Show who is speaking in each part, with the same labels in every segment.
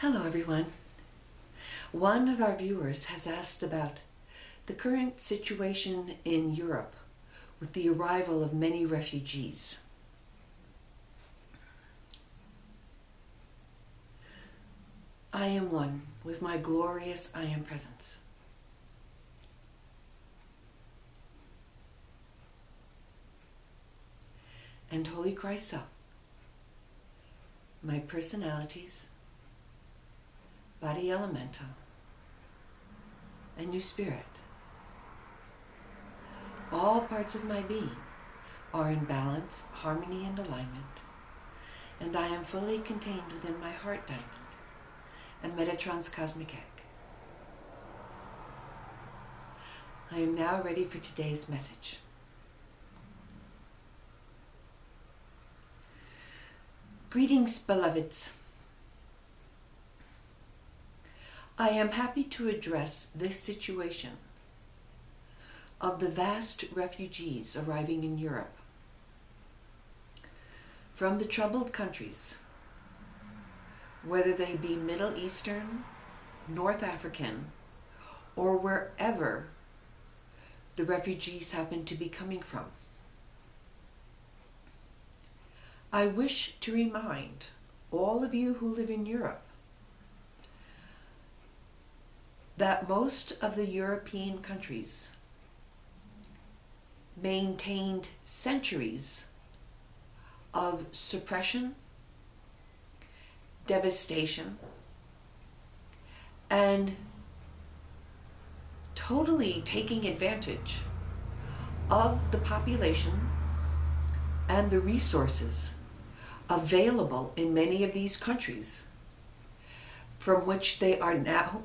Speaker 1: Hello everyone. One of our viewers has asked about the current situation in Europe with the arrival of many refugees. I am one with my glorious I Am presence. And Holy Christ Self, my personalities, body elemental, and you spirit. All parts of my being are in balance, harmony, and alignment, and I am fully contained within my heart diamond and Metatron's cosmic egg. I am now ready for today's message. Greetings, beloveds. I am happy to address this situation of the vast refugees arriving in Europe from the troubled countries, whether they be Middle Eastern, North African, or wherever the refugees happen to be coming from. I wish to remind all of you who live in Europe that most of the European countries maintained centuries of suppression, devastation, and totally taking advantage of the population and the resources available in many of these countries from which they are now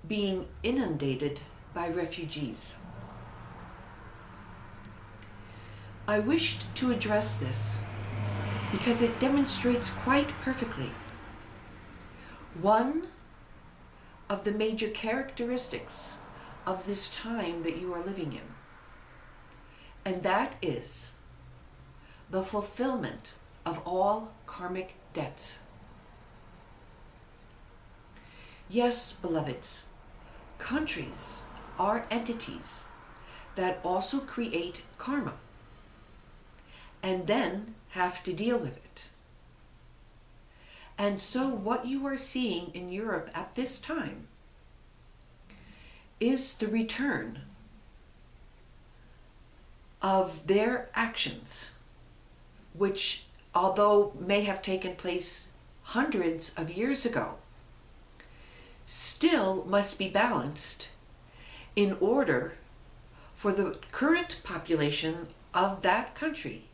Speaker 1: being inundated by refugees. I wished to address this because it demonstrates quite perfectly one of the major characteristics of this time that you are living in, and that is the fulfillment of all karmic debts. Yes, beloveds, countries are entities that also create karma and then have to deal with it. And so what you are seeing in Europe at this time is the return of their actions, which, although may have taken place hundreds of years ago, still must be balanced in order for the current population of that country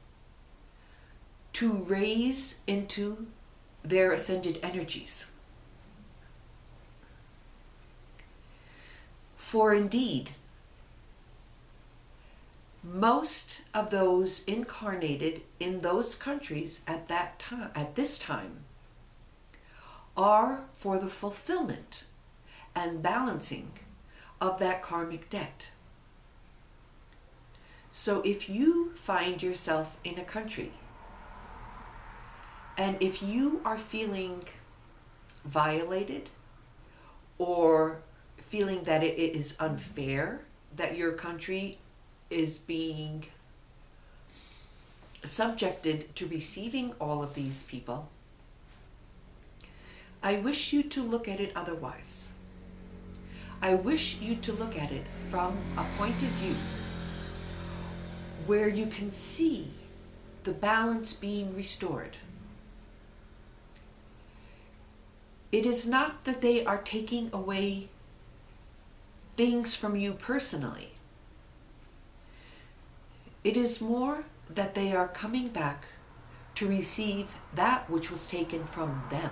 Speaker 1: to raise into their ascended energies. For indeed, most of those incarnated in those countries at that time, at this time, are for the fulfillment and balancing of that karmic debt. So if you find yourself in a country and if you are feeling violated or feeling that it is unfair that your country is being subjected to receiving all of these people, I wish you to look at it otherwise. I wish you to look at it from a point of view where you can see the balance being restored. It is not that they are taking away things from you personally. It is more that they are coming back to receive that which was taken from them.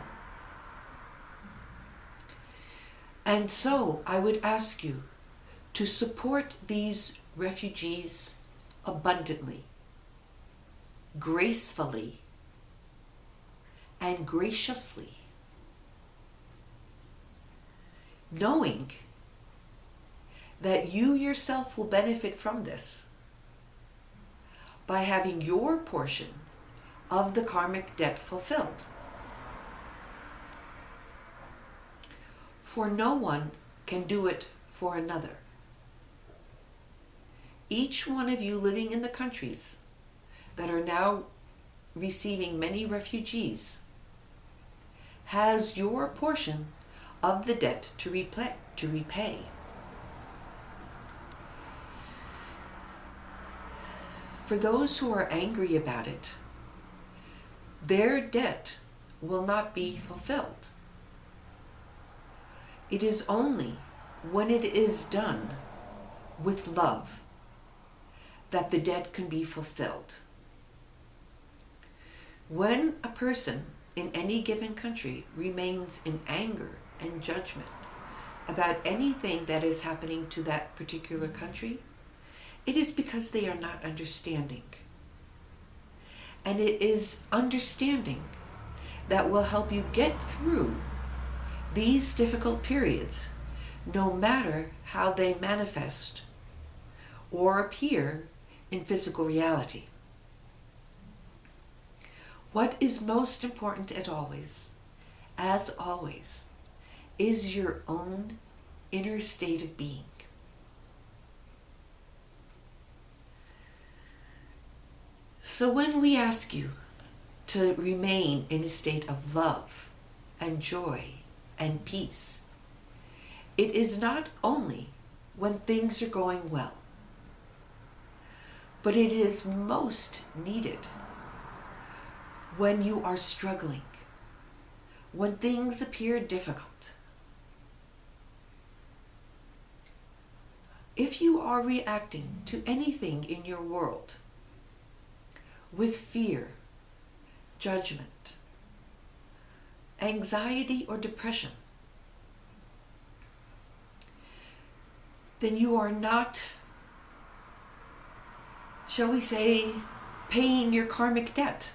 Speaker 1: And so I would ask you to support these refugees abundantly, gracefully, and graciously, knowing that you yourself will benefit from this by having your portion of the karmic debt fulfilled. For no one can do it for another. Each one of you living in the countries that are now receiving many refugees has your portion of the debt to repay. For those who are angry about it, their debt will not be fulfilled. It is only when it is done with love that the debt can be fulfilled. When a person in any given country remains in anger and judgment about anything that is happening to that particular country, it is because they are not understanding. And it is understanding that will help you get through these difficult periods, no matter how they manifest or appear in physical reality. What is most important as always, is your own inner state of being. So when we ask you to remain in a state of love and joy and peace, it is not only when things are going well, but it is most needed when you are struggling, when things appear difficult. If you are reacting to anything in your world with fear, judgment, anxiety, or depression, then you are not, shall we say, paying your karmic debt.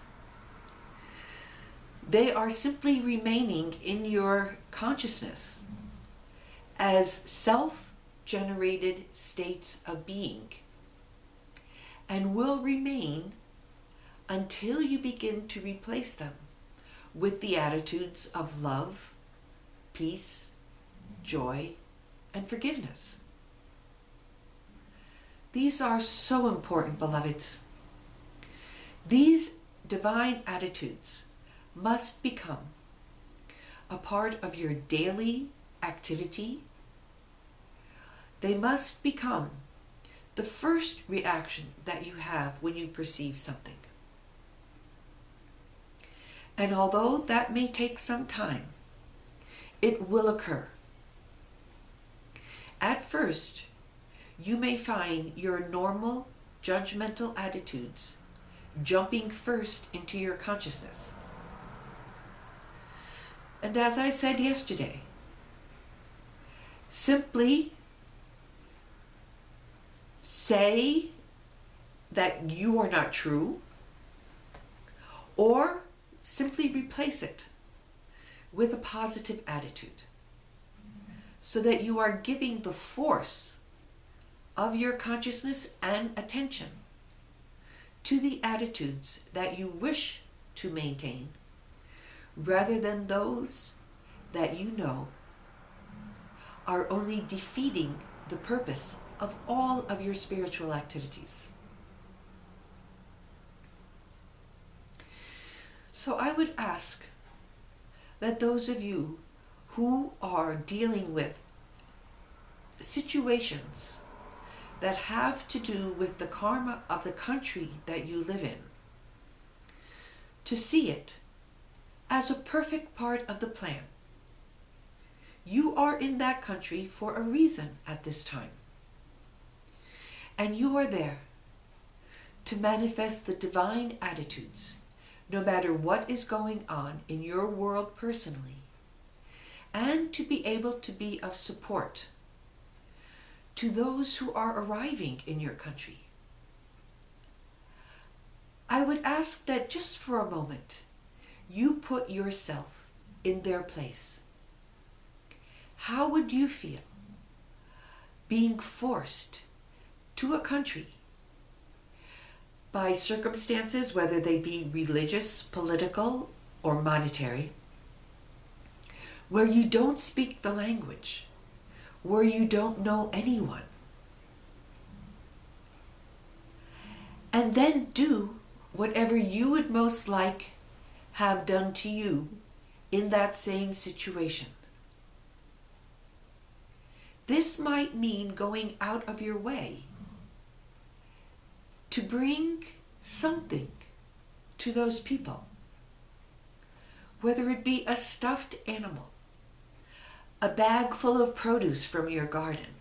Speaker 1: They are simply remaining in your consciousness as self-generated states of being, and will remain until you begin to replace them with the attitudes of love, peace, joy, and forgiveness. These are so important, beloveds. These divine attitudes must become a part of your daily activity. They must become the first reaction that you have when you perceive something. And although that may take some time, it will occur. At first, you may find your normal judgmental attitudes jumping first into your consciousness. And as I said yesterday, simply say that you are not true, or simply replace it with a positive attitude, so that you are giving the force of your consciousness and attention to the attitudes that you wish to maintain, rather than those that you know are only defeating the purpose of all of your spiritual activities. So I would ask that those of you who are dealing with situations that have to do with the karma of the country that you live in, to see it as a perfect part of the plan. You are in that country for a reason at this time. And you are there to manifest the divine attitudes, no matter what is going on in your world personally, and to be able to be of support to those who are arriving in your country. I would ask that just for a moment, you put yourself in their place. How would you feel being forced to a country by circumstances, whether they be religious, political, or monetary, where you don't speak the language, where you don't know anyone. And then do whatever you would most like have done to you in that same situation. This might mean going out of your way to bring something to those people, whether it be a stuffed animal, a bag full of produce from your garden,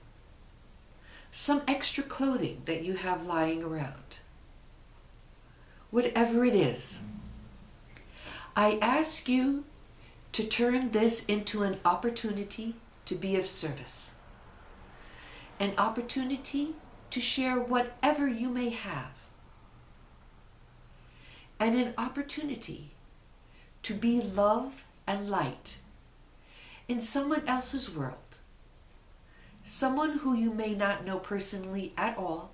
Speaker 1: some extra clothing that you have lying around. Whatever it is, I ask you to turn this into an opportunity to be of service, an opportunity to share whatever you may have, and an opportunity to be love and light in someone else's world, someone who you may not know personally at all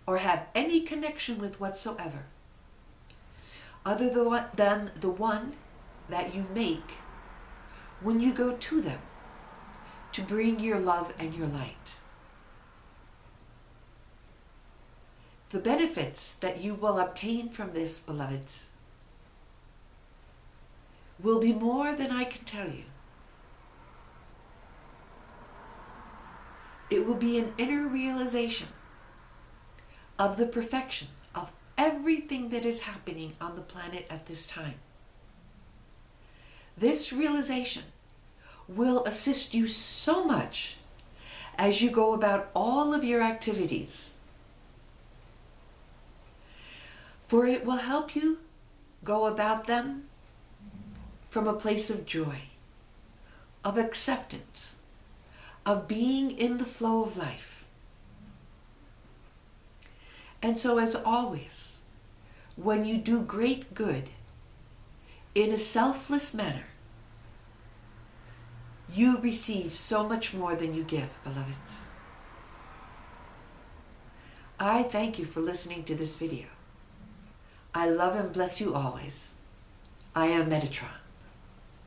Speaker 1: or have any connection with whatsoever, other than the one that you make when you go to them to bring your love and your light. The benefits that you will obtain from this, beloveds, will be more than I can tell you. It will be an inner realization of the perfection of everything that is happening on the planet at this time. This realization will assist you so much as you go about all of your activities, for it will help you go about them from a place of joy, of acceptance, of being in the flow of life. And so, as always, when you do great good in a selfless manner, you receive so much more than you give, beloveds. I thank you for listening to this video. I love and bless you always. I am Metatron.